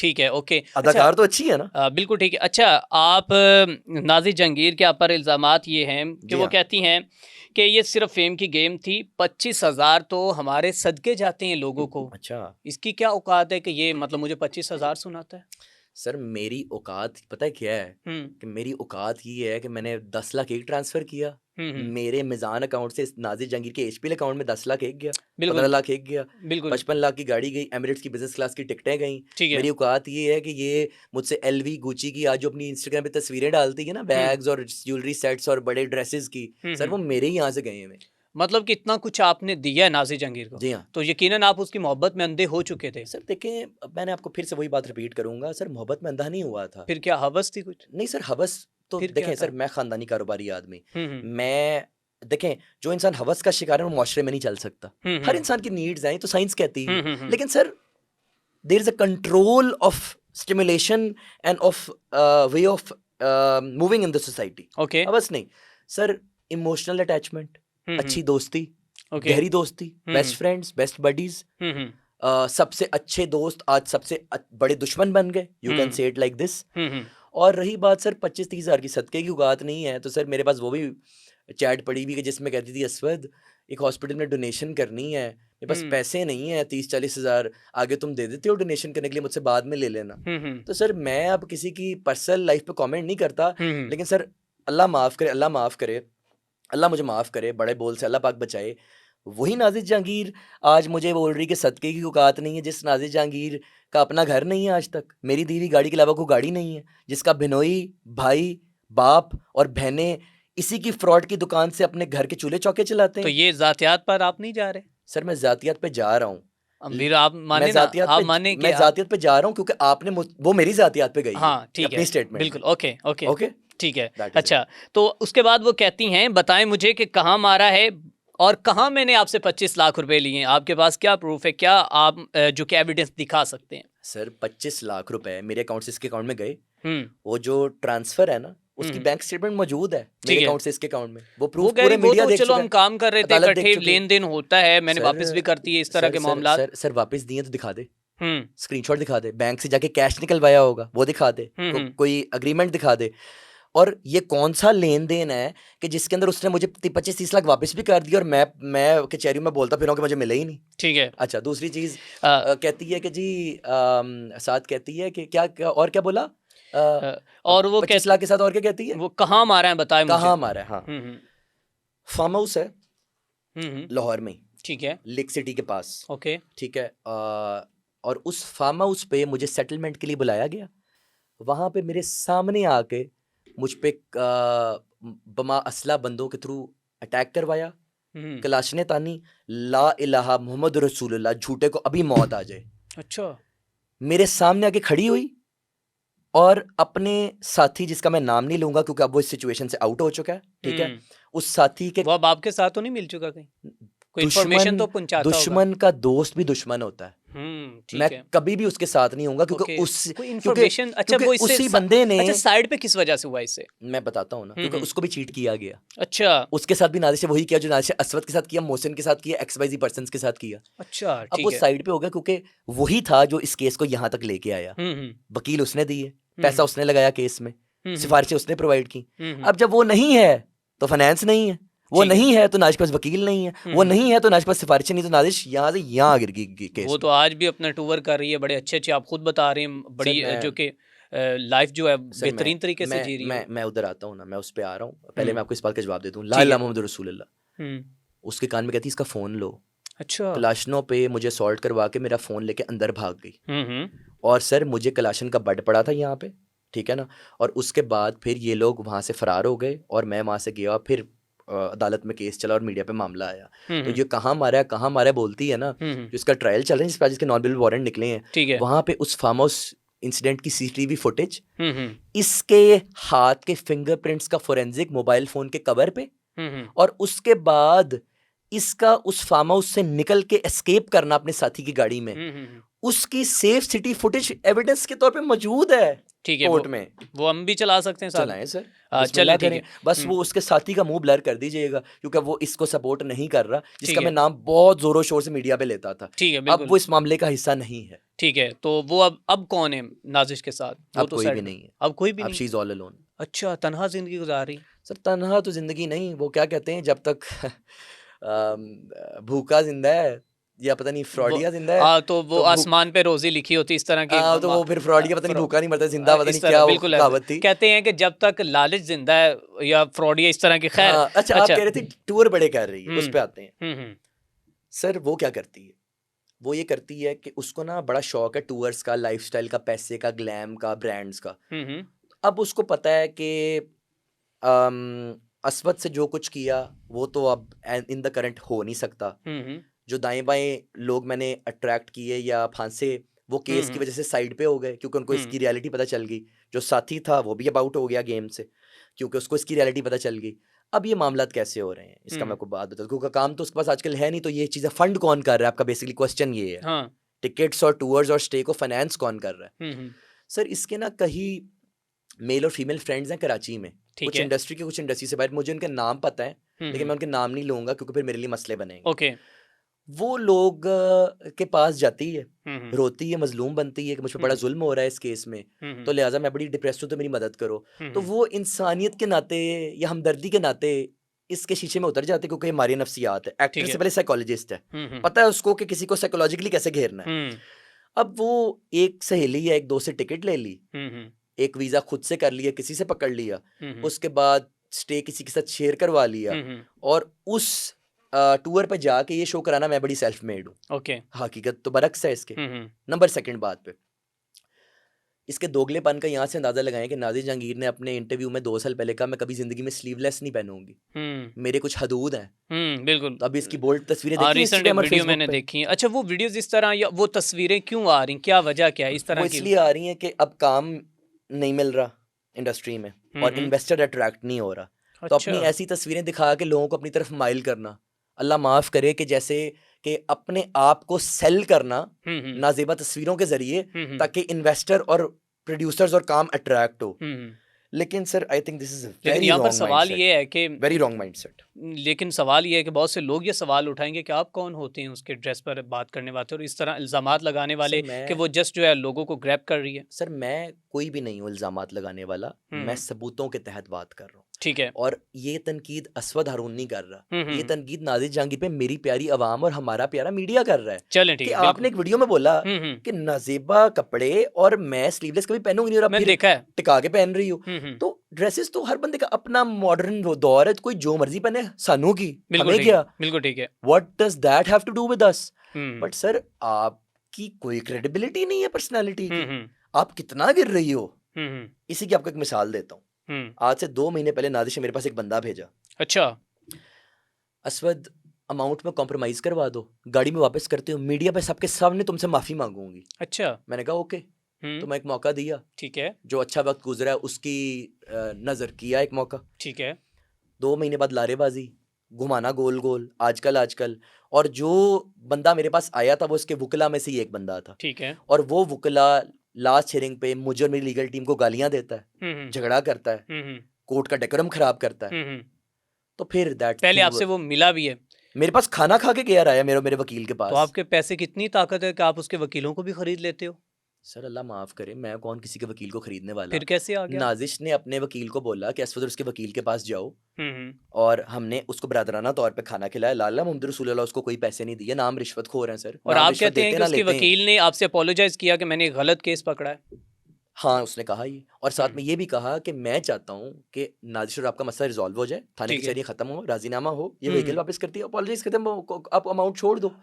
ठीक है, ओके। अदाकार तो अच्छी है ना। बिल्कुल ठीक है। अच्छा, आप नाज़िर जहांगीर के ऊपर इल्ज़ामात ये हैं कि जी वो हाँ। कहती हैं कि ये सिर्फ फेम की गेम थी, 25,000 तो हमारे सदके जाते हैं लोगों को। अच्छा इसकी क्या औकात है कि ये मतलब मुझे 25,000 सुनाता है? सर, मेरी औकात पता है क्या है? हुँ, कि मेरी औकात ये है कि मैंने 10 लाख एक ट्रांसफ़र किया, हुँ, हुँ। मेरे मीज़ान अकाउंट से नाज़िर जहांगीर के एचपीएल अकाउंट में 10 लाख एक गया, 15 बिल्कुल, लाख एक गया, बिल्कुल, 55 लाख की गाड़ी गई, एमिरेट्स की बिज़नेस क्लास की टिकटें गईं। ठीक है। मेरी औकात ये है कि ये मुझसे एलवी, गुची की आज जो अपनी इंस्टाग्राम पे तस्वीरें डालती है ना, हुँ, बैग्स और ज्वेलरी सेट्स और बड़े ड्रेसेस की, हुँ, सर हुँ। वो मेरे ही यहाँ से गए हैं। मतलब कि इतना कुछ आपने दिया है नाज़िर जहांगीर को, जी हाँ। तो यकीनन आप उसकी मोहब्बत में अंधे हो चुके थे। सर देखें, अब मैंने आपको फिर से वही बात रिपीट करूँगा, सर मोहब्बत में अंधा नहीं हुआ था। फिर क्या हवस थी कुछ? नहीं सर, हवस तो फिर क्या देखें था? सर, मैं ख़ानदानी कारोबारी आदमी, हुँ, हुँ। मैं देखें, जो इंसान हवस का शिकार है वो मुआशरे में नहीं चल सकता। हुँ, हर हुँ। इंसान की नीड्स हैं, तो साइंस कहती हुँ, है। हुँ, हुँ। लेकिन sir there is a control of stimulation and of way of moving in the society. Okay. हवस नहीं सर, इमोशनल अटैचमेंट, हुँ, हुँ। अच्छी दोस्ती, ओके। गहरी दोस्ती, हुँ, हुँ। बेस्ट फ्रेंड्स, बेस्ट बडीज़, हुँ, हुँ। सबसे अच्छे दोस्त आज सबसे बड़े दुश्मन बन गए, यू कैन हुँ। से इट लाइक दिस। हुँ, हुँ। और रही बात सर 25-30 हज़ार की, सदके की औकात नहीं है, तो सर मेरे पास वो भी चैट पड़ी हुई है जिसमें कहती थी, असवद एक हॉस्पिटल में डोनेशन करनी है, मेरे पास हुँ। पैसे नहीं है, 30-40 हज़ार आगे तुम दे देते हो डोनेशन करने के लिए, मुझसे बाद में ले लेना। हुँ, हुँ। तो सर मैं अब किसी की पर्सनल लाइफ पे कमेंट नहीं करता, हुँ, हुँ। लेकिन सर अल्लाह माफ़ करे, अल्लाह माफ़ करे, अल्लाह मुझे माफ़ करे, बड़े बोल से अल्लाह पाक बचाए। वही नाज़िर जहांगीर आज मुझे बोल रही कि सदके की औकात नहीं है, जिस नाज़िर जहांगीर का अपना घर नहीं है आज तक, मेरी दी हुई गाड़ी के अलावा कोई गाड़ी नहीं है, जिसका बिनोई, भाई, बाप और बहनें इसी की फ्रॉड की दुकान से अपने घर के चूल्हे-चौके चलाते तो हैं। ये ज़ातियात पर आप नहीं जा रहे? सर मैं ज़ातियत पे जा रहा हूँ। ल फिर आप मैं माने ना, ज़ातियत आप पे ज माने कि मैं आप ज़ातियत पे जा रहा हूँ क्योंकि आपने वो मेरी ज़ातियत पे गई है, हाँ, ठीक अपनी है। स्टेटमेंट में। बिल्कुल, ओके, ओके, ओके? ठीक है। That is it. अच्छा, तो उसके बाद वो कहती हैं, बताएँ मुझे कि कहाँ मारा है और कहाँ मैंने आपसे 25 लाख रुपए लिए हैं? आपके पास क्या प्रूफ़ है? क्या आप जो कि एविडेंस दिखा सकते हैं? सर 25 लाख रुपए मेरे अकाउंट से इसके अकाउंट में गए। हुँ, वो जो ट्रांसफ़र है ना, हुँ, उसकी हुँ। बैंक स्टेटमेंट मौजूद है मेरे ठीक है। अकाउंट से इसके अकाउंट में। वो वो प्रूफ़ कह रही पूरे वो मीडिया तो देख चलो चुका हम है, काम कर रहे थे, अदालत देख इकट्ठे चुकी है। लेन-देन होता है, मैंने सर वापस भी कर दिए, इस तरह सर के सर मामलात। सर सर वापस दिए तो दिखा दे, हुँ, स्क्रीनशॉट दिखा दे, बैंक से जाके कैश निकलवाया होगा, वो दिखा दे, हुँ, हुँ। कोई एग्रीमेंट दिखा दे। और ये कौन-सा लेन-देन है कि जिसके अंदर उसने मुझे 25-30 लाख वापस भी कर दिए और मैं कचहरी में बोलता फिर रहा हूँ कि मुझे मिले ही नहीं। ठीक है। अच्छा, दूसरी चीज़ अ कहती है कि जी साथ कहती है कि क्या क्या और क्या बोला? अ, और वो 25 लाख के साथ और क्या कहती है? वो कहाँ मारा है बताएँ मुझे? कहाँ मारा है? हाँ, हुँ, हुँ। फार्म हाउस है हुँ, हुँ। लाहौर में ही, ठीक है, लेक सिटी के पास, ओके। ठीक है? और उस फार्म हाउस पे मुझे सेटलमेंट के लिए बुलाया गया। वहाँ पे मेरे सामने आके मुझ पे बमा असला बंदों के थ्रू अटैक करवाया, हुँ, कलाशनें तानी, ला इलाहा मोहम्मद रसूलुल्लाह, झूठे को अभी मौत आ जाए। अच्छा। मेरे सामने आके खड़ी हुई और अपने साथी, जिसका मैं नाम नहीं लूँगा क्योंकि अब वो इस सिचुएशन से आउट हो चुका है, ठीक है? हुँ, उस साथी के वो अब आपके साथ तो नहीं मिल चुका कहीं? कोई इन्फॉर्मेशन दुश्मन तो पहुँचाता होगा? दुश्मन का दोस्त भी दुश्मन होता है। मैं ठीक है। कभी भी उसके साथ नहीं होऊँगा ओके, कोई क्योंकि इन्फॉर्मेशन अच्छा क्योंकि वो इससे उसी बंदे ने, अच्छा साइड पे किस वजह से हुआ इससे? मैं बताता हूँ ना, हुँ, क्योंकि हुँ। उसको भी चीट किया गया। अच्छा, उसके साथ भी नादिर से वही किया जो नादिर से असवद के साथ किया, मोहसिन के साथ किया, एक्स-वाई-ज़ेड पर्सन्स के साथ किया। अच्छा, अब वो ठीक है। साइड पे हो गया क्योंकि वही था जो इस केस को यहाँ तक लेके आया। हुँ, हुँ। वकील उसने दिए, हुँ, पैसा हुँ। उसने लगाया केस में, हुँ, हुँ। सिफ़ारिशें उसने प्रोवाइड की। हुँ, हुँ। अब जब वो नहीं है, तो फाइनेंस नहीं है, वो ठीक है। नहीं है तो नाज़िर के पास वकील नहीं है, हुँ, वो हुँ। नहीं है तो नाज़िर के पास सिफ़ारिशें नहीं, तो नाज़िर यहाँ से यहाँ गिर गई केस वो तो में। आज भी अपना टूर कर रही है, बड़े अच्छे-अच्छे आप खुद बता रहे हैं, सर बड़ी मैं जो कि लाइफ़ जो है सर बेहतरीन तरीके से जी रही है वो। मैं उधर आता हूँ ना, मैं उस पे आ रहा हूँ। पहले हुँ, मैं आपको इस बात का जवाब देता हूँ, ला ठीक इलाहा है। मोहम्मद रसूलुल्लाह। हुँ, उसके कान में कहती इसका फ़ोन लो। अच्छा। कलाशनों पे मुझे असॉल्ट करवा के मेरा फ़ोन लेके अंदर भाग गई। हुँ, हुँ। और सर मुझे कलाशन का बड पड़ा था यहाँ पे, ठीक है ना? और उसके बाद फिर ये लोग वहाँ से फ़रार हो गए और मैं वहाँ से गया, फिर अदालत में केस चला और मीडिया पे मामला आया। हुँ, तो हुँ। ये कहाँ मारा है बोलती है ना, हुँ, जो हुँ। इसका ट्रायल चल रहा है, जिस पे आज इसके नॉन बेलेबल वारंट निकले हैं, ठीक है। वहाँ पे उस फार्म हाउस इंसिडेंट की सीसीटीवी फुटेज, हुँ, हुँ। इसके हाथ के फिंगरप्रिंट्स का फोरेंसिक मोबाइल फ़ोन के कवर पे, हुँ, हुँ। और उसके बाद इसका उस फार्म हाउस से निकल के एस्केप करना अपने साथी की गाड़ी में, हुँ, हुँ, हुँ। उसकी सेफ सिटी फुटेज एविडेंस के तौर पे मौजूद है ठीक है, कोर्ट में। वो हम भी चला सकते हैं साथ। चलाएं सर, चले बिस्मिल्लाह ठीक करें। है। बस वो उसके साथी का मुंह ब्लर कर दीजिएगा, क्योंकि वो इसको सपोर्ट नहीं कर रहा, ठीक जिसका है। मैं नाम बहुत जोरों शोर से मीडिया पे लेता था। ठीक है, अब बिल्कुल वो इस मामले का हिस्सा नहीं है, ठीक है। तो वो अब कौन है नाजिश के साथ? वो अब तो कोई सेट भी नहीं है, अब कोई भी अब नहीं। She is all alone. अच्छा, तन्हा जिंदगी गुजार रही। सर तन्हा तो जिंदगी नहीं, वो क्या कहते हैं, जब तक भूखा जिंदा है, या पता नहीं वो फ्रॉडिया जिंदा है, तो वो तो आसमान पे रोजी लिखी होती इस तरह की तो वो फिर फ्रॉडिया पता नहीं भूखा नहीं मरता जिंदा, पता इस नहीं तरह क्या वो बिल्कुल ऐसे कहावत थी। कहते हैं कि जब तक लालच जिंदा है या फ्रॉडिया इस तरह की। खैर हाँ, अच्छा आप कह रहे थे टूर बड़े कर रही है, उस पे आते हैं। हम्म। सर वो क्या करती है, वो ये करती है कि उसको ना बड़ा शौक है टूर्स का, लाइफस्टाइल का, पैसे का, ग्लैम का, ब्रांड्स का। हम्म। अब उसको पता है कि असवद से जो कुछ किया वो तो अब इन द करंट हो नहीं सकता। हम्म। जो दाएं बाएं लोग मैंने अट्रैक्ट किए या फांसे, वो केस की वजह से साइड पे हो गए, क्योंकि उनको इसकी रियलिटी पता चल गई। जो साथी था वो भी अबाउट हो गया गेम से, क्योंकि उसको इसकी रियलिटी पता चल गई। अब ये मामला कैसे हो रहे हैं इसका मैं आपको बात बता दूं, क्योंकि काम तो उसके पास आजकल है नहीं, तो ये चीज़ें फंड कौन कर रहा है, आपका बेसिकली क्वेश्चन ये है। हाँ। टिकट्स और टूर्स और स्टे को फाइनेंस कौन कर रहा है? हम्म। सर इसके ना कहीं मेल और फीमेल फ्रेंड्स हैं कराची में, ठीक कुछ है। इंडस्ट्री के, कुछ इंडस्ट्री से बाहर, मुझे उनके नाम पता है, लेकिन मैं उनके नाम नहीं लूंगा क्योंकि फिर मेरे लिए मसले बनेंगे। ओके। वो लोग के पास जाती है, हम्म। रोती है, मजलूम बनती है कि मुझ पर बड़ा जुल्म हो रहा है इस केस में, तो लिहाजा मैं बड़ी डिप्रेस हूँ, तो मेरी मदद करो। तो वो इंसानियत के नाते या हमदर्दी के नाते इसके शीशे में उतर जाते, क्योंकि हमारी नफ्सियात है। एक्टर से पहले साइकोलॉजिस्ट है, पता है उसको कि किसी को साइकोलॉजिकली कैसे घेरना है। अब वो एक सहेली या एक दोस्त से टिकट ले ली, एक वीजा खुद से कर लिया, किसी से पकड़ लिया, उसके बाद स्टे किसी के साथ शेयर करवा लिया, और उस टूर पे जाके ये शो कराना मैं बड़ी सेल्फ मेड हूँ। ओके। हकीकत तो बरक्स है इसके। नंबर सेकंड बात पे, इसके दोगलेपन का यहाँ से अंदाजा लगाएं कि नाज़िर जहांगीर ने अपने इंटरव्यू में 2 साल पहले कहा मैं कभी जिंदगी में स्लीवलेस नहीं पहनूंगी, मेरे कुछ हदूद हैं। बिल्कुल। तो अभी इसकी बोल्ड तस्वीरें देखी रिसेंट इंस्टाग्राम और वीडियो मैंने फेसबुक पे। देखी है। अच्छा, वो वीडियोस इस तरह या वो तस्वीरें क्यों आ रही, क्या वजह क्या है इस तरह वो की? इसलिए आ रही हैं कि अब काम नहीं मिल रहा इंडस्ट्री में, और इन्वेस्टर अट्रैक्ट नहीं हो रहा, तो अपनी अच्छा। ऐसी तस्वीरें दिखा के लोगों को अपनी तरफ माइल करना, अल्लाह माफ़ करे कि जैसे कि अपने आप को सेल करना नाजेबा तस्वीरों के जरिए, ताकि इन्वेस्टर और प्रोड्यूसर्स और काम अट्रैक्ट हो। लेकिन sir I think this is लेकिन वेरी यहाँ पर रॉन्ग सवाल माइंडसेट, ये है कि वेरी रॉन्ग माइंडसेट। लेकिन सवाल ये है कि बहुत से लोग ये सवाल उठाएंगे कि आप कौन होते हैं उसके ड्रेस पर बात करने वाले और इस तरह इल्ज़ामात लगाने वाले कि वो जस्ट जो है लोगों को ग्रैब कर रही है। सर मैं कोई भी नहीं हूँ इल्ज़ामात लगाने वाला, मैं सबूतों के तहत बात कर रहा हूँ। ठीक है। और ये तनकीद असवद हारून नहीं कर रहा, ये तनकीद नाज़िर जहांगीर पे मेरी प्यारी अवाम और हमारा प्यारा मीडिया कर रहा है। चलें ठीक कि है। आपने एक वीडियो में बोला कि नाज़ेबा कपड़े और मैं स्लीवलेस कभी पहनूंगी नहीं, और आप मैं फिर देखा है टिका के पहन रही हो। तो ड्रेसेस तो हर बंदे का अपना मॉडर्न दौर है, कोई जो मर्जी पहने, सानू की हमें क्या, बिल्कुल ठीक है। What does that have to do with us? But sir आपकी कोई क्रेडिबिलिटी नहीं है पर्सनालिटी की, आप कितना गिर रही हो। इसी की आपको एक मिसाल देता हूँ। आज से 2 महीने पहले नादिश ने मेरे पास एक बंदा भेजा, अच्छा असवद अमाउंट में कॉम्प्रोमाइज करवा दो, गाड़ी में वापस करते हो, मीडिया पे सबके सामने तुमसे माफी मांगूंगी। अच्छा, मैंने कहा ओके, तो मैं एक मौका दिया, ठीक है, जो अच्छा वक्त गुजरा है उसकी नजर किया एक मौका, ठीक है। 2 महीने बाद लारेबाजी, घुमाना गोल गोल, आजकल और जो बंदा मेरे पास आया था वो उसके वुकला में से ही एक बंदा था, ठीक है। और वो वुकला लास्ट हियरिंग पे मुझे और मेरी लीगल टीम को गालियां देता है, झगड़ा करता है, कोर्ट का डेकोरम खराब करता है। तो फिर दैट पहले आपसे वो मिला भी है? मेरे पास खाना खा के गया रहा है मेरे वकील के पास। तो आपके पैसे कितनी ताकत है कि आप उसके वकीलों को भी खरीद लेते हो? सर अल्लाह माफ करे, मैं कौन किसी के वकील को खरीदने वाला। फिर कैसे आ गया? नाजिश ने अपने वकील को बोला कि असवद उसके वकील के पास जाओ, और हमने उसको बरादराना तौर पे खाना खिलाया, लाला मोहम्मद रसूलुल्लाह उसको कोई पैसे नहीं दिए, नाम रिश्वतखोर हैं सर। और आप कहते हैं कि उसके वकील ने आपसे अपोलोजाइज किया कि मैंने गलत केस पकड़ा है? हाँ उसने कहा ये, और साथ में ये भी कहा कि मैं चाहता हूँ कि नाजिश और आपका मसला रिजॉल्व हो जाए, थाने की चर्या खत्म हो, राजीनामा हो, ये व्हीकल वापस करती है, अपोलोजाइज खत्म हो, आप अमाउंट छोड़ दो।